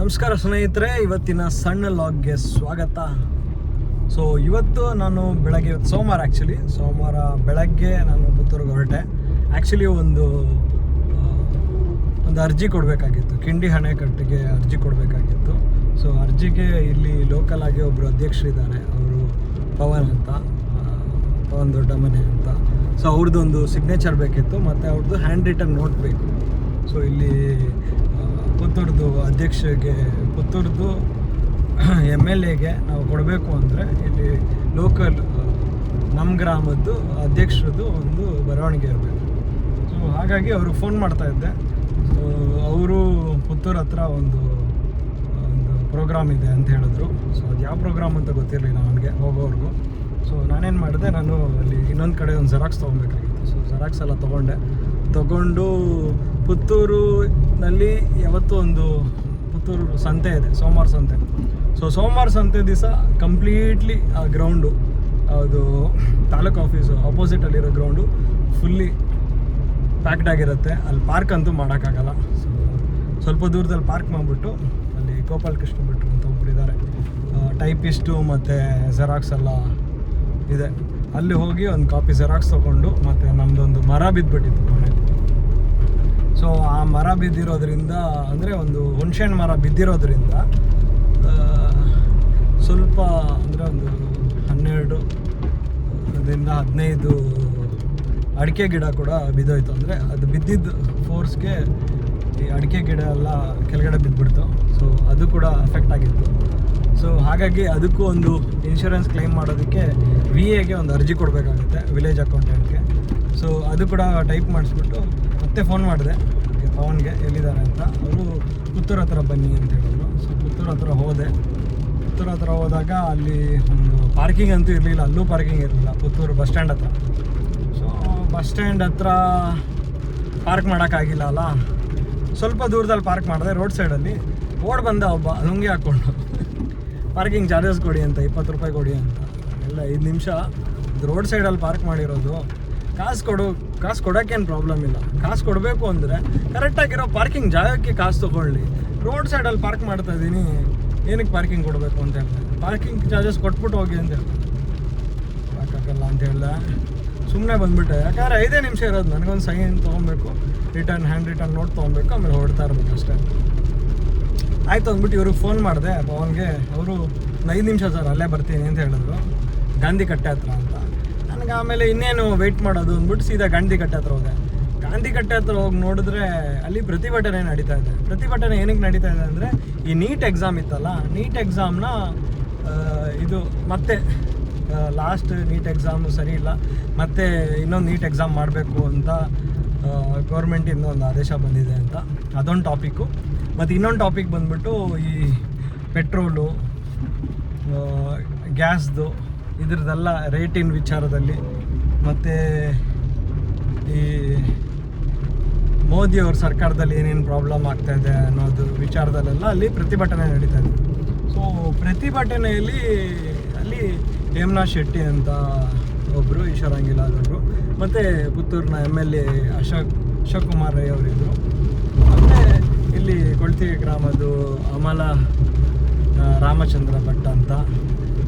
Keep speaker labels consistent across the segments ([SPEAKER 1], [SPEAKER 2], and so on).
[SPEAKER 1] ನಮಸ್ಕಾರ ಸ್ನೇಹಿತರೆ, ಇವತ್ತಿನ ಸಣ್ಣ ಲಾಗ್ಗೆ ಸ್ವಾಗತ. ಸೊ ಇವತ್ತು ನಾನು ಬೆಳಗ್ಗೆ ಸೋಮವಾರ ಬೆಳಗ್ಗೆ ನಾನು ಪುತ್ತೂರಿಗೆ ಹೊರಟೆ. ಆ್ಯಕ್ಚುಲಿ ಒಂದು ಅರ್ಜಿ ಕೊಡಬೇಕಾಗಿತ್ತು, ಕಿಂಡಿ ಅಣೆಕಟ್ಟಿಗೆ ಅರ್ಜಿ ಕೊಡಬೇಕಾಗಿತ್ತು. ಸೊ ಅರ್ಜಿಗೆ ಇಲ್ಲಿ ಲೋಕಲ್ ಆಗಿ ಒಬ್ಬರು ಅಧ್ಯಕ್ಷರಿದ್ದಾರೆ, ಅವರು ಪವನ್ ದೊಡ್ಡ ಮನೆ ಅಂತ. ಸೊ ಅವ್ರದ್ದೊಂದು ಸಿಗ್ನೇಚರ್ ಬೇಕಿತ್ತು ಮತ್ತು ಅವ್ರದ್ದು ಹ್ಯಾಂಡ್ ರಿಟನ್ ನೋಟ್ ಬೇಕು. ಸೊ ಇಲ್ಲಿ ಪುತ್ತೂರ್ದು ಪುತ್ತೂರ್ದು MLAಗೆ ನಾವು ಕೊಡಬೇಕು ಅಂದರೆ ಇಲ್ಲಿ ಲೋಕಲ್ ನಮ್ಮ ಗ್ರಾಮದ್ದು ಅಧ್ಯಕ್ಷರದ್ದು ಒಂದು ಬರವಣಿಗೆ ಇರಬೇಕು. ಸೊ ಹಾಗಾಗಿ ಅವ್ರಿಗೆ ಫೋನ್ ಮಾಡ್ತಾಯಿದ್ದೆ. ಸೊ ಅವರು ಪುತ್ತೂರು ಹತ್ರ ಒಂದು ಪ್ರೋಗ್ರಾಮ್ ಇದೆ ಅಂತ ಹೇಳಿದ್ರು. ಸೊ ಅದು ಯಾವ ಪ್ರೋಗ್ರಾಮ್ ಅಂತ ಗೊತ್ತಿರಲಿಲ್ಲ ನನಗೆ ಹೋಗೋವರೆಗೂ. ಸೊ ನಾನೇನು ಮಾಡಿದೆ, ನಾನು ಅಲ್ಲಿ ಇನ್ನೊಂದು ಕಡೆ ಒಂದು ಜೆರಾಕ್ಸ್ ತೊಗೊಬೇಕಾಗಿತ್ತು. ಸೊ ಜೆರಾಕ್ಸ್ ಎಲ್ಲ ತೊಗೊಂಡು ಪುತ್ತೂರಿನಲ್ಲಿ ಯಾವತ್ತೂ ಒಂದು ಪುತ್ತೂರು ಸಂತೆ ಇದೆ, ಸೋಮವಾರ ಸಂತೆ. ಸೊ ಸೋಮವಾರ ಸಂತೆ ದಿವಸ ಕಂಪ್ಲೀಟ್ಲಿ ಆ ಗ್ರೌಂಡು, ಅದು ತಾಲೂಕು ಆಫೀಸು ಅಪೋಸಿಟಲ್ಲಿರೋ ಗ್ರೌಂಡು ಫುಲ್ಲಿ ಪ್ಯಾಕ್ಡ್ ಆಗಿರುತ್ತೆ. ಅಲ್ಲಿ ಪಾರ್ಕ್ ಅಂತೂ ಮಾಡೋಕ್ಕಾಗಲ್ಲ. ಸೊ ಸ್ವಲ್ಪ ದೂರದಲ್ಲಿ ಪಾರ್ಕ್ ಮಾಡಿಬಿಟ್ಟು ಅಲ್ಲಿ ಗೋಪಾಲ್ ಕೃಷ್ಣ ಭಟ್ರು ಅಂತ ಒಬ್ಬರಿದ್ದಾರೆ, ಟೈಪಿಸ್ಟು ಮತ್ತು ಜೆರಾಕ್ಸ್ ಎಲ್ಲ ಇದೆ. ಅಲ್ಲಿ ಹೋಗಿ ಒಂದು ಕಾಪಿ ಜೆರಾಕ್ಸ್ ತೊಗೊಂಡು, ಮತ್ತು ನಮ್ಮದೊಂದು ಮರ ಬಿದ್ದುಬಿಟ್ಟಿತ್ತು ಮನೆಯಲ್ಲಿ. ಸೊ ಆ ಮರ ಬಿದ್ದಿರೋದ್ರಿಂದ, ಅಂದರೆ ಒಂದು ಹುಣಸೆಹಣ್ಣು ಮರ ಬಿದ್ದಿರೋದ್ರಿಂದ ಸ್ವಲ್ಪ ಅಂದರೆ ಒಂದು 12-15 ಅಡಿಕೆ ಗಿಡ ಕೂಡ ಬಿದ್ದೋಯ್ತು. ಅಂದರೆ ಅದು ಬಿದ್ದಿದ್ದು ಫೋರ್ಸ್ಗೆ ಈ ಅಡಿಕೆ ಗಿಡ ಎಲ್ಲ ಕೆಳಗಡೆ ಬಿದ್ದುಬಿಡ್ತು. ಸೊ ಅದು ಕೂಡ ಅಫೆಕ್ಟ್ ಆಗಿತ್ತು. ಸೊ ಹಾಗಾಗಿ ಅದಕ್ಕೂ ಒಂದು ಇನ್ಶೂರೆನ್ಸ್ ಕ್ಲೈಮ್ ಮಾಡೋದಕ್ಕೆ VAಗೆ ಒಂದು ಅರ್ಜಿ ಕೊಡಬೇಕಾಗುತ್ತೆ, ವಿಲೇಜ್ ಅಕೌಂಟೆಂಟ್ಗೆ. ಸೊ ಅದು ಕೂಡ ಟೈಪ್ ಮಾಡಿಸ್ಬಿಟ್ಟು ಮತ್ತೆ ಫೋನ್ ಮಾಡಿದೆ ಪವನ್ಗೆ, ಎಲ್ಲಿದ್ದಾರೆ ಅಂತ. ಅವರು ಪುತ್ತೂರು ಹತ್ರ ಬನ್ನಿ ಅಂತ ಹೇಳಿದ್ರು. ಸೊ ಪುತ್ತೂರು ಹತ್ರ ಹೋದಾಗ ಅಲ್ಲಿ ಒಂದು ಪಾರ್ಕಿಂಗ್ ಅಂತೂ ಇರಲಿಲ್ಲ, ಅಲ್ಲೂ ಪಾರ್ಕಿಂಗ್ ಇರಲಿಲ್ಲ, ಪುತ್ತೂರು ಬಸ್ ಸ್ಟ್ಯಾಂಡ್ ಹತ್ರ. ಸೊ ಬಸ್ ಸ್ಟ್ಯಾಂಡ್ ಹತ್ರ ಪಾರ್ಕ್ ಮಾಡೋಕ್ಕಾಗಿಲ್ಲ ಅಲ್ಲ, ಸ್ವಲ್ಪ ದೂರದಲ್ಲಿ ಪಾರ್ಕ್ ಮಾಡಿದೆ. ರೋಡ್ ಸೈಡಲ್ಲಿ ಬಂದ ಒಬ್ಬ ಲುಂಗಿ ಹಾಕ್ಕೊಂಡು, ಪಾರ್ಕಿಂಗ್ ಚಾರ್ಜಸ್ ಕೊಡಿ ಅಂತ, 20 ರೂಪಾಯಿ ಕೊಡಿ ಅಂತ. ಎಲ್ಲ 5 ನಿಮಿಷ ರೋಡ್ ಸೈಡಲ್ಲಿ ಪಾರ್ಕ್ ಮಾಡಿರೋದು. ಕಾಸು ಕೊಡೋಕ್ಕೇನು ಪ್ರಾಬ್ಲಮ್ ಇಲ್ಲ. ಕಾಸು ಕೊಡಬೇಕು ಅಂದರೆ ಕರೆಕ್ಟಾಗಿರೋ ಪಾರ್ಕಿಂಗ್ ಜಾಗಕ್ಕೆ ಕಾಸು ತೊಗೊಳ್ಳಿ. ರೋಡ್ ಸೈಡಲ್ಲಿ ಪಾರ್ಕ್ ಮಾಡ್ತಾ ಇದ್ದೀನಿ, ಏನಕ್ಕೆ ಪಾರ್ಕಿಂಗ್ ಕೊಡಬೇಕು ಅಂತ ಹೇಳ್ತಾರೆ. ಪಾರ್ಕಿಂಗ್ ಚಾರ್ಜಸ್ ಕೊಟ್ಬಿಟ್ಟು ಹೋಗಿ ಅಂತ ಹೇಳ್ತಾರೆ. ಸಾಕಾಗಲ್ಲ ಅಂತ ಹೇಳ್ದೆ, ಸುಮ್ಮನೆ ಬಂದುಬಿಟ್ಟೆ. ಯಾಕಂದರೆ 5 ನಿಮಿಷ ಇರೋದು, ನನಗೊಂದು ಸೈನ್ ತೊಗೊಬೇಕು, ಹ್ಯಾಂಡ್ ರಿಟರ್ನ್ ನೋಟ್ ತೊಗೊಬೇಕು, ಆಮೇಲೆ ಹೊರಡ್ತಾ ಇರ್ಬೇಕು ಅಷ್ಟೇ. ಆಯಿತು ಅಂದ್ಬಿಟ್ಟು ಇವ್ರಿಗೆ ಫೋನ್ ಮಾಡಿದೆ ಪವನ್ಗೆ. ಅವರು 5 ನಿಮಿಷ ಸರ್ ಅಲ್ಲೇ ಬರ್ತೀನಿ ಅಂತ ಹೇಳಿದ್ರು, ಗಾಂಧಿ ಕಟ್ಟೆ ಹತ್ರ ಅಂತ. ನನಗೆ ಆಮೇಲೆ ಇನ್ನೇನು ವೆಯ್ಟ್ ಮಾಡೋದು ಅಂದ್ಬಿಟ್ಟು ಸೀದಾ ಗಾಂಧಿ ಕಟ್ಟೆ ಹತ್ರ ಹೋದೆ. ಗಾಂಧಿ ಕಟ್ಟೆ ಹತ್ರ ಹೋಗಿ ನೋಡಿದ್ರೆ ಅಲ್ಲಿ ಪ್ರತಿಭಟನೆ ನಡೀತಾ ಇದೆ. ಪ್ರತಿಭಟನೆ ಏನಕ್ಕೆ ನಡೀತಾ ಇದೆ ಅಂದರೆ, ಈ ನೀಟ್ ಎಕ್ಸಾಮ್ ಇತ್ತಲ್ಲ, ನೀಟ್ ಎಕ್ಸಾಮ್ನ ಇದು ಮತ್ತೆ ಲಾಸ್ಟ್ ನೀಟ್ ಎಕ್ಸಾಮು ಸರಿ ಇಲ್ಲ, ಮತ್ತು ಇನ್ನೊಂದು ನೀಟ್ ಎಕ್ಸಾಮ್ ಮಾಡಬೇಕು ಅಂತ ಗೌರ್ಮೆಂಟಿಂದ ಒಂದು ಆದೇಶ ಬಂದಿದೆ ಅಂತ, ಅದೊಂದು ಟಾಪಿಕ್ಕು. ಮತ್ತು ಇನ್ನೊಂದು ಟಾಪಿಕ್ ಬಂದ್ಬಿಟ್ಟು ಈ ಪೆಟ್ರೋಲು, ಗ್ಯಾಸ್ದು ಇದ್ರದ್ದೆಲ್ಲ ರೇಟಿನ ವಿಚಾರದಲ್ಲಿ, ಮತ್ತು ಈ ಮೋದಿಯವ್ರ ಸರ್ಕಾರದಲ್ಲಿ ಏನೇನು ಪ್ರಾಬ್ಲಮ್ ಆಗ್ತಾಯಿದೆ ಅನ್ನೋದು ವಿಚಾರದಲ್ಲೆಲ್ಲ ಅಲ್ಲಿ ಪ್ರತಿಭಟನೆ ನಡೀತಾ ಇದೆ. ಸೊ ಪ್ರತಿಭಟನೆಯಲ್ಲಿ ಅಲ್ಲಿ ಹೇಮನಾಥ್ ಶೆಟ್ಟಿ ಅಂತ ಒಬ್ಬರು, ಈಶ್ವರಂಗಿಲಾದವರು, ಮತ್ತು ಪುತ್ತೂರಿನ MLA ಅಶೋಕ್ ಕುಮಾರ್ ರೈ ಅವರಿದ್ದರು. ಮತ್ತು ಇಲ್ಲಿ ಕೊಳ್ತಿ ಗ್ರಾಮದ್ದು ಅಮಲ ರಾಮಚಂದ್ರ ಭಟ್ ಅಂತ,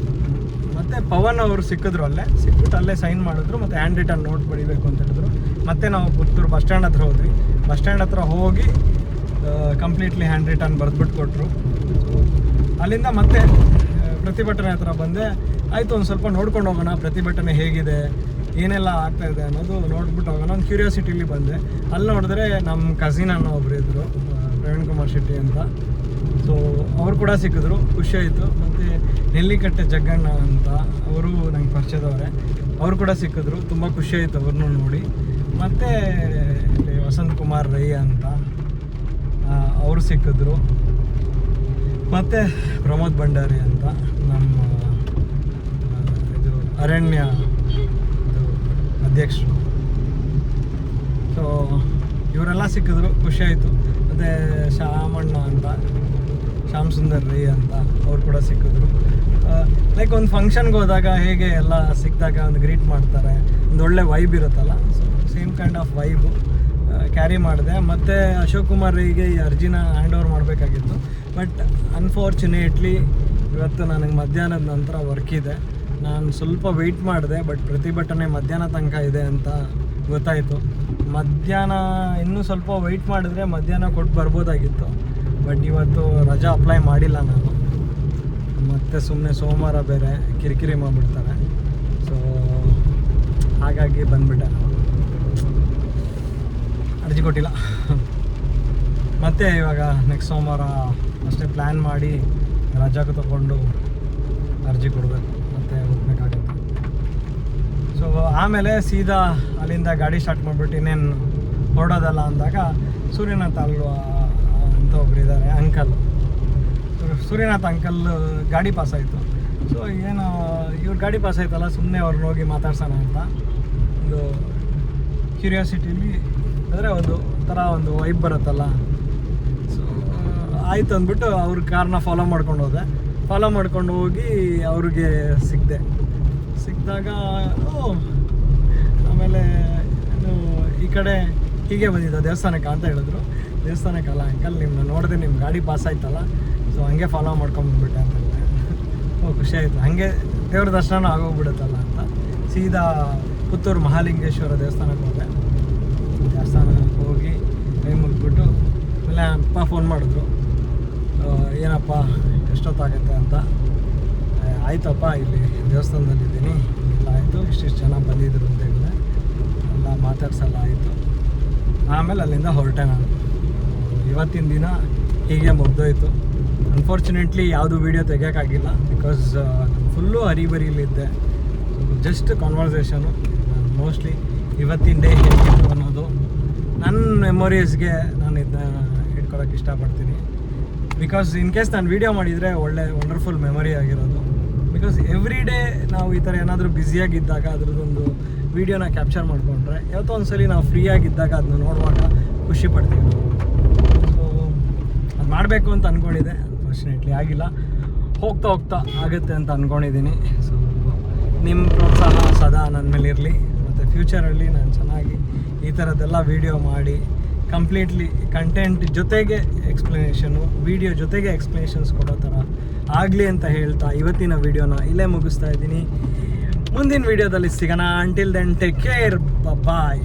[SPEAKER 1] ಮತ್ತು ಪವನ್ ಅವರು ಸಿಕ್ಕಿದ್ರು. ಸಿಕ್ಬಿಟ್ಟು ಅಲ್ಲೇ ಸೈನ್ ಮಾಡಿದ್ರು, ಮತ್ತು ಹ್ಯಾಂಡ್ ರಿಟನ್ ನೋಟ್ ಬರೀಬೇಕು ಅಂತ ಹೇಳಿದ್ರು. ಮತ್ತು ನಾವು ಪುತ್ತೂರು ಬಸ್ ಸ್ಟ್ಯಾಂಡ್ ಹತ್ರ ಹೋದ್ವಿ. ಬಸ್ ಸ್ಟ್ಯಾಂಡ್ ಹತ್ರ ಹೋಗಿ ಕಂಪ್ಲೀಟ್ಲಿ ಹ್ಯಾಂಡ್ ರಿಟನ್ ಬರೆದ್ಬಿಟ್ಟು ಕೊಟ್ಟರು. ಅಲ್ಲಿಂದ ಮತ್ತೆ ಪ್ರತಿಭಟನೆ ಹತ್ರ ಬಂದೆ. ಆಯಿತು, ಒಂದು ಸ್ವಲ್ಪ ನೋಡ್ಕೊಂಡು ಹೋಗೋಣ, ಪ್ರತಿಭಟನೆ ಹೇಗಿದೆ, ಏನೆಲ್ಲ ಆಗ್ತಾಯಿದೆ ಅನ್ನೋದು ನೋಡ್ಬಿಟ್ಟು ಹೋಗೋಣ, ಒಂದು ಕ್ಯೂರಿಯಾಸಿಟಿಲಿ ಬಂದೆ. ಅಲ್ಲಿ ನೋಡಿದ್ರೆ ನಮ್ಮ ಕಸಿನ್ ಅನ್ನೋ ಒಬ್ಬರು ಇದ್ದರು, ಪ್ರವೀಣ್ ಕುಮಾರ್ ಶೆಟ್ಟಿ ಅಂತ. ಸೊ ಅವರು ಕೂಡ ಸಿಕ್ಕಿದ್ರು, ಖುಷಿಯಾಯಿತು. ಮತ್ತು ನೆಲ್ಲಿಕಟ್ಟೆ ಜಗ್ಗಣ್ಣ ಅಂತ ಅವರು ನಂಗೆ ಪರಿಚಯದವರೇ, ಅವರು ಕೂಡ ಸಿಕ್ಕಿದ್ರು, ತುಂಬ ಖುಷಿಯಾಯಿತು ಅವ್ರನ್ನೂ ನೋಡಿ. ಮತ್ತು ಇಲ್ಲಿ ವಸಂತ್ ಕುಮಾರ್ ರೈ ಅಂತ ಅವರು ಸಿಕ್ಕಿದ್ರು. ಮತ್ತು ಪ್ರಮೋದ್ ಭಂಡಾರಿ ಅಂತ ನಮ್ಮ ಇದು ಅರಣ್ಯ ಅಧ್ಯಕ್ಷರು. ಸೊ ಇವರೆಲ್ಲ ಸಿಕ್ಕಿದ್ರು, ಖುಷಿಯಾಯಿತು. ಮತ್ತು ಶ್ಯಾಮಣ್ಣ ಅಂತ, ಶ್ಯಾಮ್ ಸುಂದರ್ ರೈ ಅಂತ ಅವ್ರು ಕೂಡ ಸಿಕ್ಕಿದ್ರು. ಲೈಕ್ ಒಂದು ಫಂಕ್ಷನ್ಗೆ ಹೋದಾಗ ಹೇಗೆ ಎಲ್ಲ ಸಿಕ್ಕಿದಾಗ ಒಂದು ಗ್ರೀಟ್ ಮಾಡ್ತಾರೆ, ಒಂದು ಒಳ್ಳೆ ವೈಬ್ ಇರುತ್ತಲ್ಲ. So same kind of vibe. Carry ಮಾಡಿದೆ. ಮತ್ತು ಅಶೋಕ್ ಕುಮಾರಿಗೆ ಈ ಅರ್ಜಿನ ಹ್ಯಾಂಡ್ ಓವರ್ ಮಾಡಬೇಕಾಗಿತ್ತು. ಬಟ್ ಅನ್ಫಾರ್ಚುನೇಟ್ಲಿ ಇವತ್ತು ನನಗೆ ಮಧ್ಯಾಹ್ನದ ನಂತರ ವರ್ಕ್ ಇದೆ. ನಾನು ಸ್ವಲ್ಪ ವೆಯ್ಟ್ ಮಾಡಿದೆ, ಬಟ್ ಪ್ರತಿಭಟನೆ ಮಧ್ಯಾಹ್ನ ತನಕ ಇದೆ ಅಂತ ಗೊತ್ತಾಯಿತು. ಮಧ್ಯಾಹ್ನ ಇನ್ನೂ ಸ್ವಲ್ಪ ವೆಯ್ಟ್ ಮಾಡಿದ್ರೆ ಮಧ್ಯಾಹ್ನ ಕೊಟ್ಟು ಬರ್ಬೋದಾಗಿತ್ತು. ಬಟ್ ಇವತ್ತು ರಜಾ ಅಪ್ಲೈ ಮಾಡಿಲ್ಲ ನಾನು. ಮತ್ತು ಸುಮ್ಮನೆ ಸೋಮವಾರ ಬೇರೆ ಕಿರಿಕಿರಿ ಮಾಡಿಬಿಡ್ತಾರೆ. ಸೊ ಹಾಗಾಗಿ ಬಂದುಬಿಟ್ಟೆ, ಅರ್ಜಿ ಕೊಟ್ಟಿಲ್ಲ. ಮತ್ತು ಇವಾಗ ನೆಕ್ಸ್ಟ್ ಸೋಮವಾರ ಅಷ್ಟೇ ಪ್ಲ್ಯಾನ್ ಮಾಡಿ ರಜಾಕ್ಕೆ ತೊಗೊಂಡು ಅರ್ಜಿ ಕೊಡಬೇಕು, ಮತ್ತು ಹೋಗ್ಬೇಕಾಗತ್ತೆ. ಸೊ ಆಮೇಲೆ ಸೀದಾ ಅಲ್ಲಿಂದ ಗಾಡಿ ಸ್ಟಾರ್ಟ್ ಮಾಡಿಬಿಟ್ಟು ಇನ್ನೇನು ಹೊರಡೋದಲ್ಲ ಅಂದಾಗ ಸೂರ್ಯನಾಥ್ ಅಲ್ವಾ ಅಂತ ಒಬ್ರು ಇದ್ದಾರೆ ಅಂಕಲ್. ಸೂರ್ಯನಾಥ್ ಅಂಕಲ್ ಗಾಡಿ ಪಾಸ್ ಆಯಿತು. ಸೊ ಏನು ಇವ್ರ ಗಾಡಿ ಪಾಸ್ ಆಯ್ತಲ್ಲ, ಸುಮ್ಮನೆ ಅವ್ರನ್ನ ಹೋಗಿ ಮಾತಾಡ್ಸೋಣ ಅಂತ ಒಂದು ಕ್ಯೂರಿಯಾಸಿಟಿಲಿ, ಅಂದರೆ ಒಂದು ಥರ ಒಂದು ವೈಬ್ ಬರುತ್ತಲ್ಲ. ಸೊ ಆಯಿತು ಅಂದ್ಬಿಟ್ಟು ಅವ್ರ ಕಾರ್ನ ಫಾಲೋ ಮಾಡ್ಕೊಂಡು ಹೋದೆ. ಫಾಲೋ ಮಾಡ್ಕೊಂಡು ಹೋಗಿ ಅವ್ರಿಗೆ ಸಿಕ್ಕಿದಾಗ ಆಮೇಲೆ ಈ ಕಡೆ ಹೀಗೆ ಬಂದಿದ್ದ ದೇವಸ್ಥಾನಕ್ಕೆ ಅಂತ ಹೇಳಿದ್ರು. ದೇವಸ್ಥಾನಕ್ಕಲ್ಲ ಅಂಕಲ್, ನಿಮ್ಮನ್ನ ನೋಡಿದೆ, ನಿಮ್ಮ ಗಾಡಿ ಪಾಸ್ ಆಯ್ತಲ್ಲ, ಸೊ ಹಂಗೆ ಫಾಲೋ ಮಾಡ್ಕೊಂಡ್ಬಂದ್ಬಿಟ್ಟೆ ಅಂತ ಹೇಳಿದೆ. ಖುಷಿ ಆಯಿತು, ಹಾಗೆ ದೇವ್ರ ದರ್ಶನ ಆಗೋಗ್ಬಿಡುತ್ತಲ್ಲ ಅಂತ ಸೀದಾ ಪುತ್ತೂರು ಮಹಾಲಿಂಗೇಶ್ವರ ದೇವಸ್ಥಾನಕ್ಕೆ ಹೋದೆ. ದೇವಸ್ಥಾನಕ್ಕೆ ಹೋಗಿ ಕೈ ಮುಗಿದ್ಬಿಟ್ಟು ಆಮೇಲೆ ಅಪ್ಪ ಫೋನ್ ಮಾಡಿದ್ರು, ಏನಪ್ಪ ಎಷ್ಟೊತ್ತಾಗುತ್ತೆ ಅಂತ. ಆಯ್ತಪ್ಪ, ಇಲ್ಲಿ ದೇವಸ್ಥಾನದಲ್ಲಿದ್ದೀನಿ, ಎಲ್ಲ ಆಯಿತು, ಇಷ್ಟಿಷ್ಟು ಜನ ಬಂದಿದ್ರು ಅಂತ ಹೇಳಿದೆ. ಎಲ್ಲ ಮಾತಾಡ್ಸಲ್ಲ ಆಯಿತು. ಆಮೇಲೆ ಅಲ್ಲಿಂದ ಹೊರಟೆ ನಾನು. ಇವತ್ತಿನ ದಿನ ಹೀಗೆ ಮುಗ್ದೋಯ್ತು. ಅನ್ಫಾರ್ಚುನೇಟ್ಲಿ ಯಾವುದು ವೀಡಿಯೋ ತೆಗಿಯೋಕ್ಕಾಗಿಲ್ಲ, ಬಿಕಾಸ್ ಫುಲ್ಲು ಹರಿಬರಿಲಿದ್ದೆ. Just conversation. ಮೋಸ್ಟ್ಲಿ ಇವತ್ತಿನ ಡೇ ಹೇಗಿತ್ತು ಅನ್ನೋದು ನನ್ನ ಮೆಮೊರೀಸ್ಗೆ ನಾನು ಇದನ್ನ ಇಟ್ಕೊಳ್ಳೋಕೆ ಇಷ್ಟಪಡ್ತೀನಿ. ಬಿಕಾಸ್ ಇನ್ ಕೇಸ್ ನಾನು ವೀಡಿಯೋ ಮಾಡಿದರೆ ಒಳ್ಳೆ ವಂಡರ್ಫುಲ್ ಮೆಮೊರಿ ಆಗಿರೋದು. ಬಿಕಾಸ್ ಎವ್ರಿ ಡೇ ನಾವು ಈ ಥರ ಏನಾದರೂ ಬ್ಯುಸಿಯಾಗಿದ್ದಾಗ ಅದ್ರದ್ದೊಂದು ವೀಡಿಯೋನ ಕ್ಯಾಪ್ಚರ್ ಮಾಡಿಕೊಂಡ್ರೆ ಯಾವತ್ತೋ ಒಂದು ಸಲ ನಾವು ಫ್ರೀಯಾಗಿದ್ದಾಗ ಅದನ್ನ ನೋಡುವಾಗ ಖುಷಿ ಪಡ್ತೀವಿ ನಾವು. ಸೊ ಅದು ಮಾಡಬೇಕು ಅಂತ ಅಂದ್ಕೊಂಡಿದ್ದೆ, ಅನ್ಫಾರ್ಚುನೇಟ್ಲಿ ಆಗಿಲ್ಲ. ಹೋಗ್ತಾ ಆಗುತ್ತೆ ಅಂತ ಅಂದ್ಕೊಂಡಿದ್ದೀನಿ. ಸೊ ನಿಮ್ಮ ಪ್ರೋತ್ಸಾಹ ಸದಾ ನನ್ನ ಮೇಲೆ ಇರಲಿ. ಮತ್ತು ಫ್ಯೂಚರಲ್ಲಿ ನಾನು ಚೆನ್ನಾಗಿ ಈ ಥರದ್ದೆಲ್ಲ ವೀಡಿಯೋ ಮಾಡಿ ಕಂಪ್ಲೀಟ್ಲಿ ಕಂಟೆಂಟ್ ಜೊತೆಗೆ ಎಕ್ಸ್ಪ್ಲನೇಷನು, ವೀಡಿಯೋ ಜೊತೆಗೆ ಎಕ್ಸ್ಪ್ಲನೇಷನ್ಸ್ ಕೊಡೋ ಥರ ಆಗಲಿ ಅಂತ ಹೇಳ್ತಾ ಇವತ್ತಿನ ವೀಡಿಯೋನ ಇಲ್ಲೇ ಮುಗಿಸ್ತಾ ಇದ್ದೀನಿ. ಮುಂದಿನ ವೀಡಿಯೋದಲ್ಲಿ ಸಿಗೋಣ. ಅಂಟಿಲ್ ದೆನ್ ಟೇಕ್ ಕೇರ್, ಬಾಯ್.